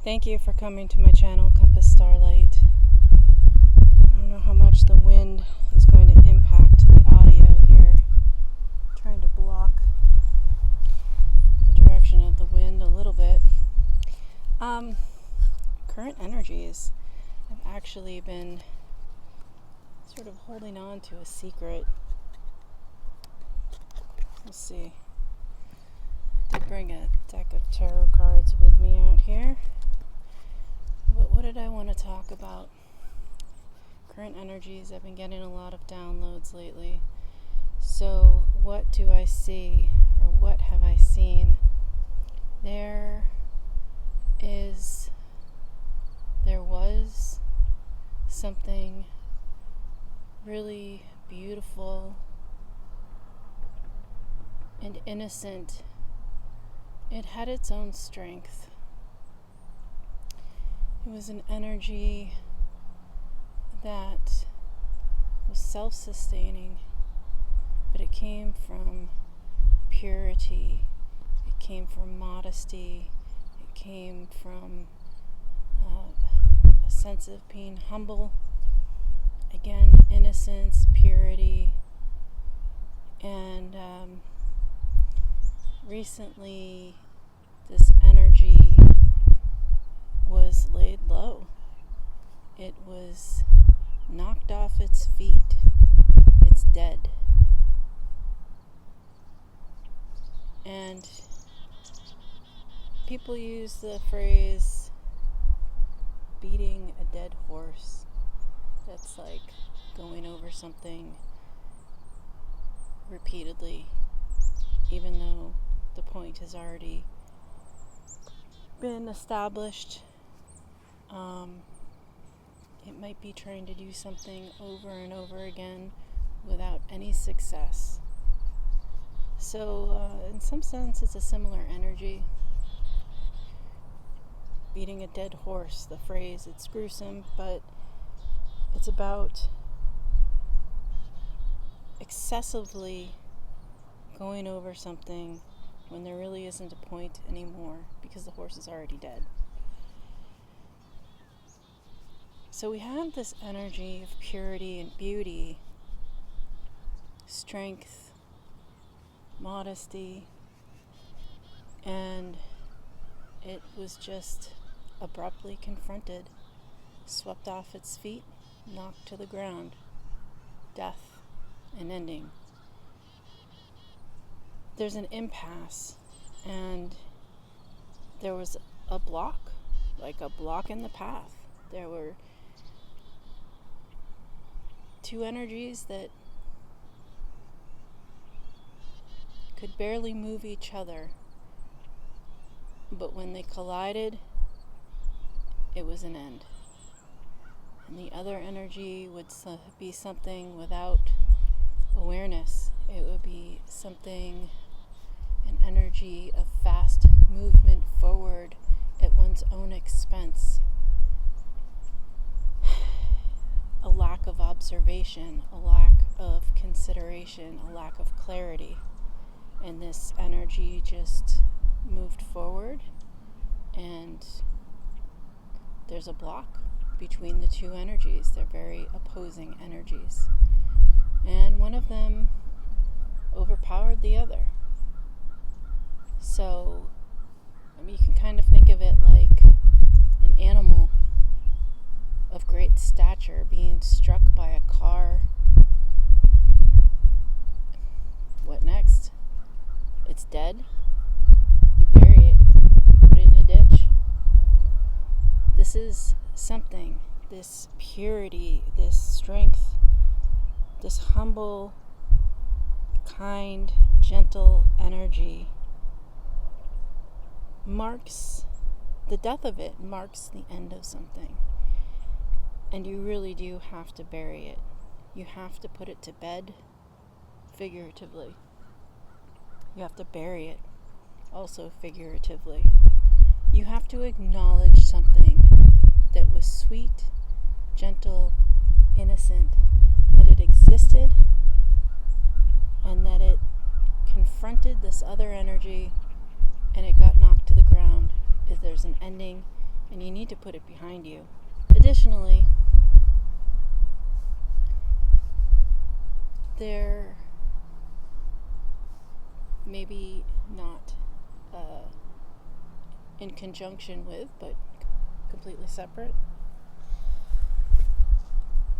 Thank you for coming to my channel, Compass Starlight. I don't know how much the wind is going to impact the audio here. I'm trying to block the direction of the wind a little bit. Current energies. I've actually been sort of holding on to a secret. Let's see. I did bring a deck of tarot cards with me out here. But what did I want to talk about? Current energies. I've been getting a lot of downloads lately. So what do I see, or what have I seen? There was something really beautiful and innocent. It had its own strength. It was an energy that was self-sustaining, but it came from purity, it came from modesty, it came from a sense of being humble, again, innocence, purity, and recently this energy was laid low. It was knocked off its feet. It's dead. And people use the phrase beating a dead horse. That's like going over something repeatedly, even though the point has already been established. It might be trying to do something over and over again without any success. So, in some sense, it's a similar energy. Beating a dead horse, the phrase, it's gruesome, but it's about excessively going over something when there really isn't a point anymore because the horse is already dead. So we have this energy of purity and beauty, strength, modesty, and it was just abruptly confronted, swept off its feet, knocked to the ground, death and ending. There's an impasse, and there was a block, like a block in the path. There were two energies that could barely move each other, but when they collided, it was an end. And the other energy would be something without awareness. It would be something, an energy of fast movement forward at one's own expense. A lack of observation, a lack of consideration, a lack of clarity. And this energy just moved forward, and there's a block between the two energies. They're very opposing energies. And one of them overpowered the other. So, you can kind of think of it like an animal of great stature being struck by a car. What next? It's dead. You bury it, put it in a ditch. This is something, this purity, this strength, this humble, kind, gentle energy marks the death of it, marks the end of something. And you really do have to bury it. You have to put it to bed, figuratively. You have to bury it, also figuratively. You have to acknowledge something that was sweet, gentle, innocent, that it existed, and that it confronted this other energy, and it got knocked to the ground. There's an ending, and you need to put it behind you. Additionally, there maybe not in conjunction with, but completely separate,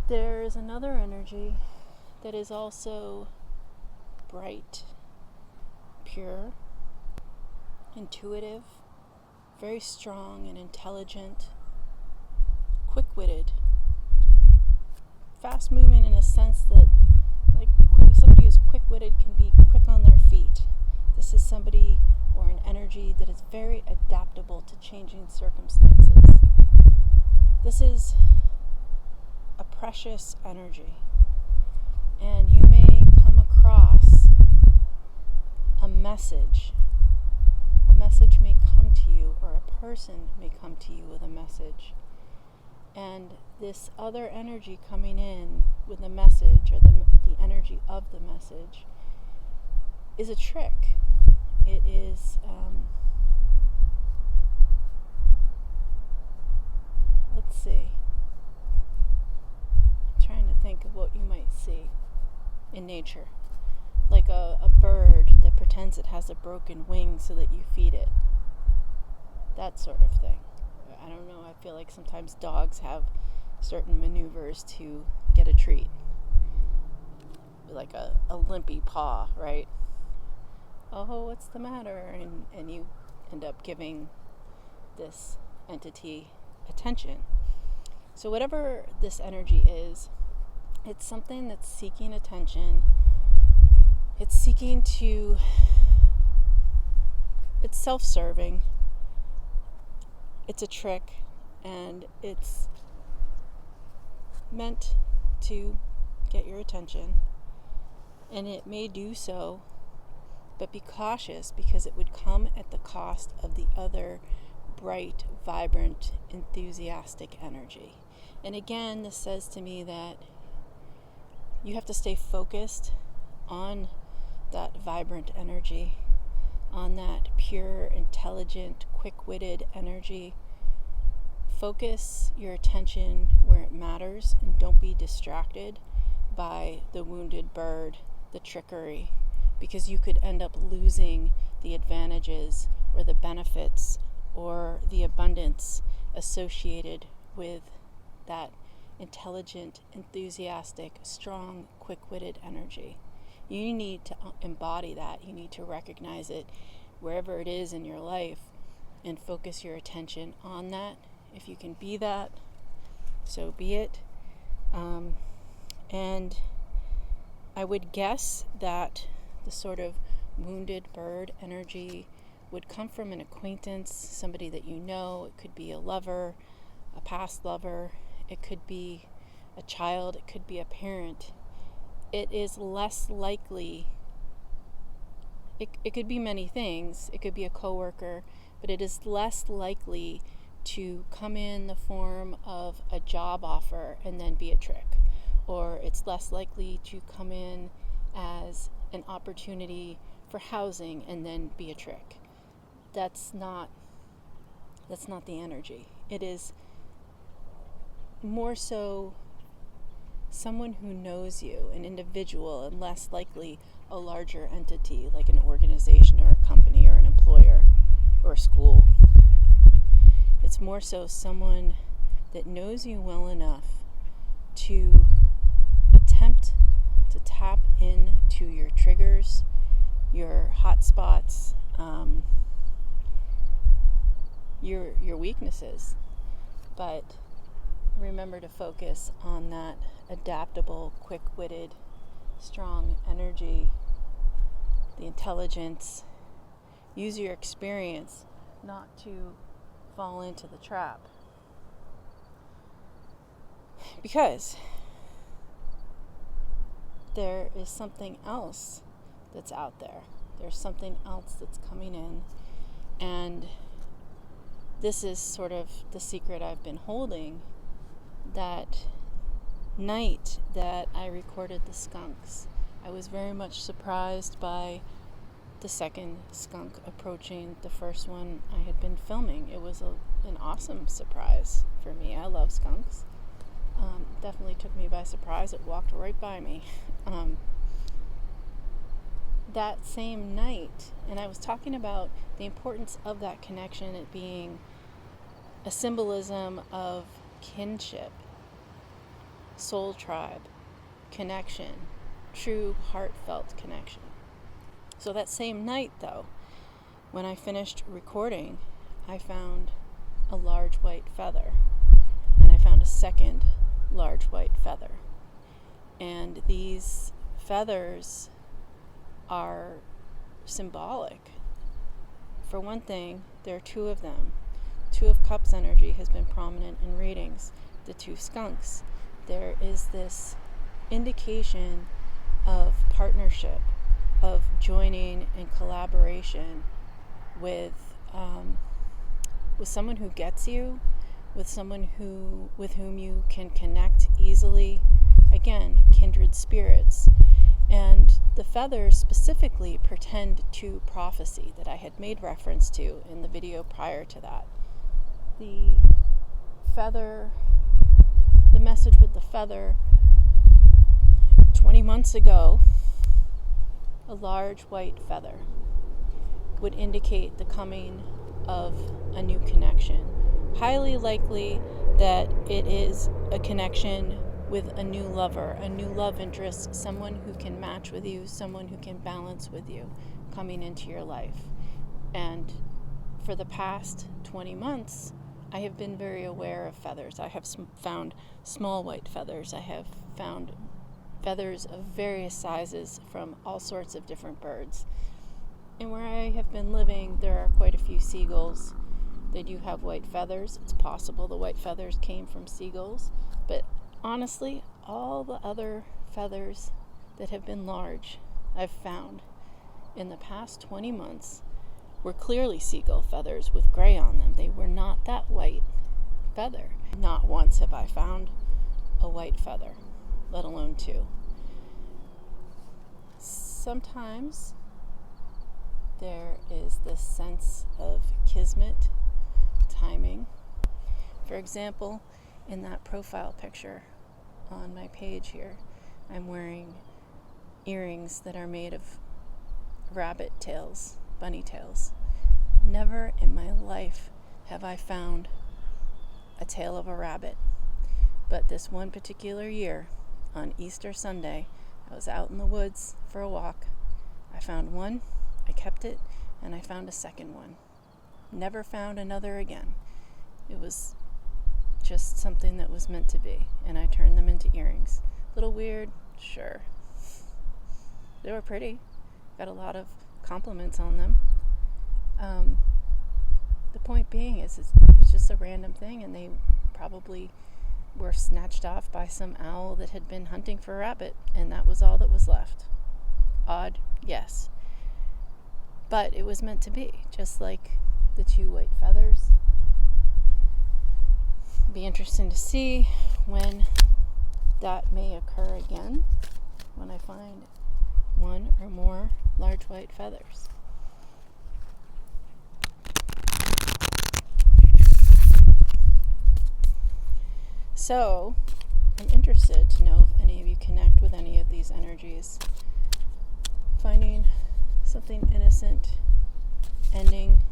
there is another energy that is also bright, pure, intuitive, very strong and intelligent, quick-witted, fast-moving in a sense that, like, somebody who's quick-witted can be quick on their feet. This is somebody or an energy that is very adaptable to changing circumstances. This is a precious energy, and you may come across a message. A message may come to you, or a person may come to you with a message. And this other energy coming in with the message, or the energy of the message, is a trick. It is, let's see. I'm trying to think of what you might see in nature. Like a bird that pretends it has a broken wing so that you feed it. That sort of thing. I don't know, I feel like sometimes dogs have certain maneuvers to get a treat. Like a limpy paw, right? Oh, what's the matter? And you end up giving this entity attention. So whatever this energy is, it's something that's seeking attention. It's seeking to, it's self-serving. It's a trick, and it's meant to get your attention. And it may do so, but be cautious, because it would come at the cost of the other bright, vibrant, enthusiastic energy. And again, this says to me that you have to stay focused on that vibrant energy, on that pure, intelligent, quick-witted energy. Focus your attention where it matters, and don't be distracted by the wounded bird, the trickery, because you could end up losing the advantages or the benefits or the abundance associated with that intelligent, enthusiastic, strong, quick-witted energy. You need to embody that. You need to recognize it wherever it is in your life and focus your attention on that. If you can be that, so be it. And I would guess that the sort of wounded bird energy would come from an acquaintance, somebody that you know. It could be a lover, a past lover. It could be a child. It could be a parent. It is less likely, it could be many things. It could be a coworker, but it is less likely to come in the form of a job offer and then be a trick. Or it's less likely to come in as an opportunity for housing and then be a trick. That's not the energy. It is more so someone who knows you, an individual, and less likely a larger entity like an organization or a company or an employer or a school. It's more so someone that knows you well enough to attempt to tap into your triggers, your hot spots, your weaknesses. But remember to focus on that adaptable, quick-witted, strong energy, the intelligence. Use your experience not to fall into the trap. Because there is something else that's out there. There's something else that's coming in. And this is sort of the secret I've been holding. That night that I recorded the skunks, I was very much surprised by the second skunk approaching the first one I had been filming. It was an awesome surprise for me. I love skunks. Definitely took me by surprise. It walked right by me. That same night, and I was talking about the importance of that connection, it being a symbolism of kinship, soul tribe, connection, true heartfelt connection. So that same night, though, when I finished recording, I found a large white feather, and I found a second large white feather. And these feathers are symbolic. For one thing, there are two of them. Two of Cups energy has been prominent in readings. The two skunks. There is this indication of partnership, of joining and collaboration with someone who gets you, with someone with whom you can connect easily. Again, kindred spirits. And the feathers specifically pertained to prophecy that I had made reference to in the video prior to that. The message with the feather, 20 months ago, a large white feather would indicate the coming of a new connection. Highly likely that it is a connection with a new lover, a new love interest, someone who can match with you, someone who can balance with you coming into your life. And for the past 20 months, I have been very aware of feathers. I have found small white feathers. I have found feathers of various sizes from all sorts of different birds. And where I have been living, there are quite a few seagulls. They do have white feathers. It's possible the white feathers came from seagulls. But honestly, all the other feathers that have been large I've found in the past 20 months were clearly seagull feathers with gray on them. They were not that white feather. Not once have I found a white feather, let alone two. Sometimes there is this sense of kismet, timing. For example, in that profile picture on my page here, I'm wearing earrings that are made of rabbit tails, bunny tails. Never in my life have I found a tail of a rabbit. But this one particular year, on Easter Sunday, I was out in the woods for a walk. I found one, I kept it, and I found a second one. Never found another again. It was just something that was meant to be, and I turned them into earrings. Little weird, sure. They were pretty. Got a lot of compliments on them. The point being is it was just a random thing, and they probably were snatched off by some owl that had been hunting for a rabbit, and that was all that was left. Odd, yes. But it was meant to be, just like the two white feathers. Be interesting to see when that may occur again, when I find one or more large white feathers. So, I'm interested to know if any of you connect with any of these energies. Finding something innocent, ending,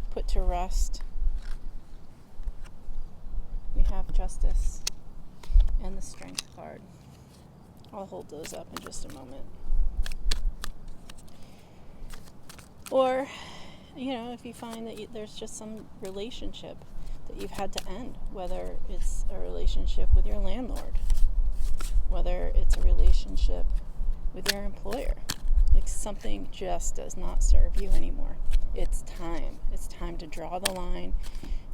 put to rest. We have Justice and the Strength card. I'll hold those up in just a moment. Or, if you find that there's just some relationship that you've had to end, whether it's a relationship with your landlord, whether it's a relationship with your employer, like something just does not serve you anymore. It's time. It's time to draw the line.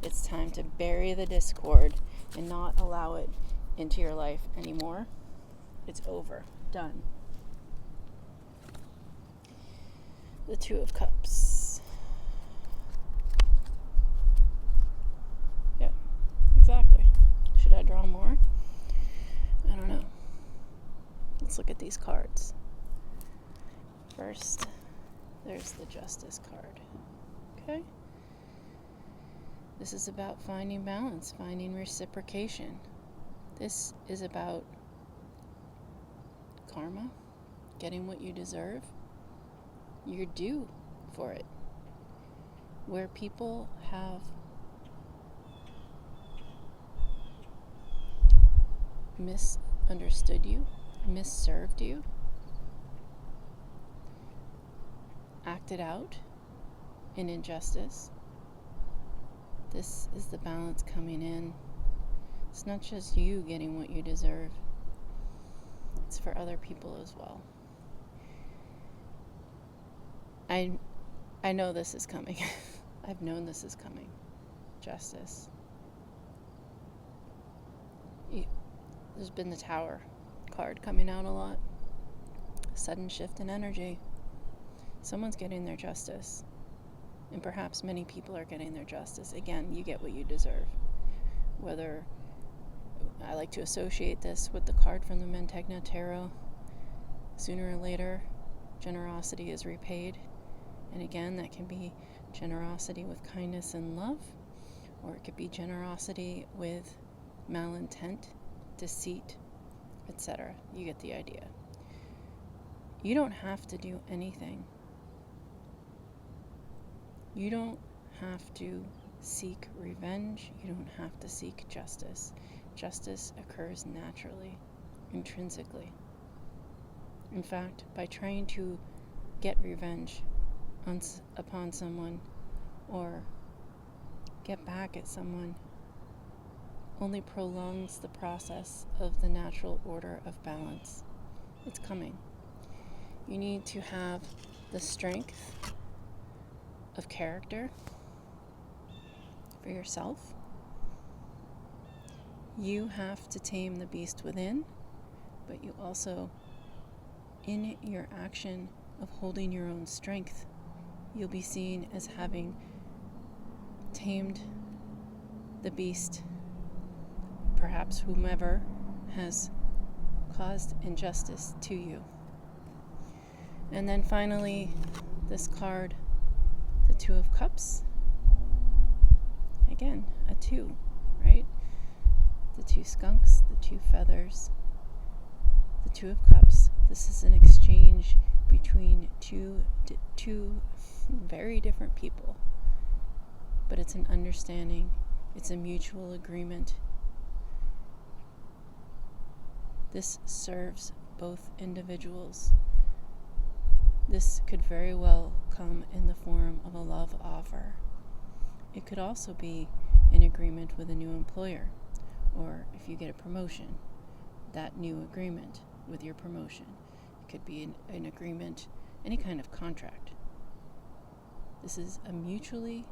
It's time to bury the discord and not allow it into your life anymore. It's over. Done. The Two of Cups. Yeah, exactly. Should I draw more? I don't know. Let's look at these cards. First, There's the Justice card. Okay? This is about finding balance, finding reciprocation. This is about karma, getting what you deserve. You're due for it. Where people have misunderstood you, misserved you, acted out in injustice, this is the balance coming in. It's not just you getting what you deserve, it's for other people as well. I know this is coming. I've known this is coming. Justice. There's been the Tower card coming out a lot. Sudden shift in energy. Someone's getting their justice. And perhaps many people are getting their justice. Again, you get what you deserve. Whether I like to associate this with the card from the Mantegna Tarot. Sooner or later, generosity is repaid. And again, that can be generosity with kindness and love, or it could be generosity with malintent, deceit, etc. You get the idea. You don't have to do anything. You don't have to seek revenge. You don't have to seek justice. Justice occurs naturally, intrinsically. In fact, by trying to get revenge upon someone or get back at someone only prolongs the process of the natural order of balance. It's coming. You need to have the strength of character for yourself. You have to tame the beast within, but you also, in your action of holding your own strength, you'll be seen as having tamed the beast, perhaps whomever has caused injustice to you. And then finally, this card, the Two of Cups. Again, a two, right? The two skunks, the two feathers, the Two of Cups. This is an exchange between two very different people, but it's an understanding, it's a mutual agreement. This serves both individuals. This could very well come in the form of a love offer. It could also be an agreement with a new employer, or if you get a promotion, that new agreement with your promotion. It could be an agreement, any kind of contract. This is a mutually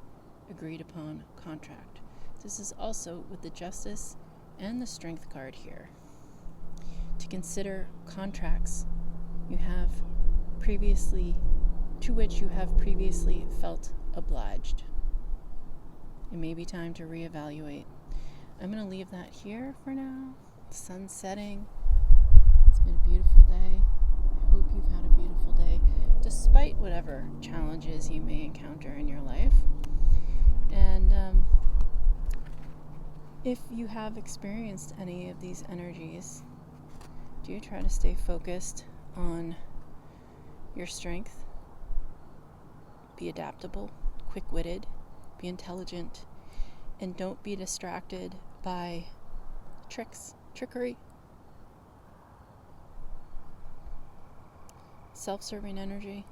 agreed upon contract. This is also with the Justice and the Strength card here. To consider contracts to which you have previously felt obliged. It may be time to reevaluate. I'm going to leave that here for now. The sun's setting. It's been a beautiful day. I hope you've had a beautiful day, despite whatever challenges you may encounter in your life. And if you have experienced any of these energies, do try to stay focused on your strength. Be adaptable, quick-witted, be intelligent, and don't be distracted by trickery, self-serving energy.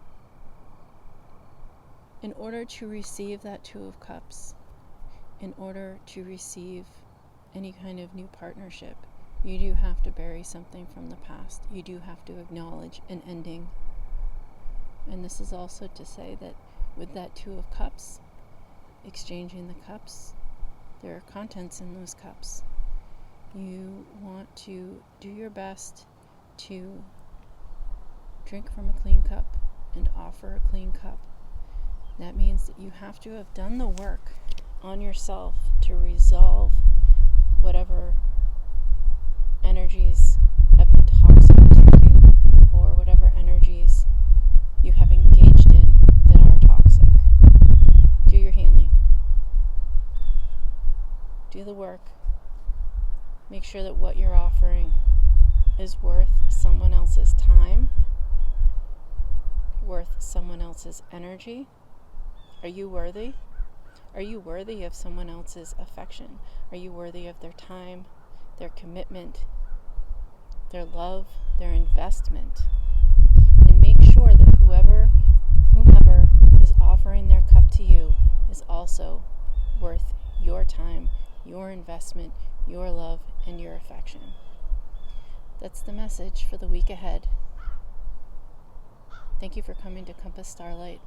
In order to receive that Two of Cups, in order to receive any kind of new partnership, you do have to bury something from the past. You do have to acknowledge an ending. And this is also to say that with that Two of Cups, exchanging the cups, there are contents in those cups. You want to do your best to drink from a clean cup and offer a clean cup. That means that you have to have done the work on yourself to resolve whatever energies have been toxic to you, or whatever energies you have engaged in that are toxic. Do your healing. Do the work. Make sure that what you're offering is worth someone else's time, worth someone else's energy. Are you worthy? Are you worthy of someone else's affection? Are you worthy of their time, their commitment, their love, their investment? And make sure that whomever is offering their cup to you is also worth your time, your investment, your love, and your affection. That's the message for the week ahead. Thank you for coming to Compass Starlight.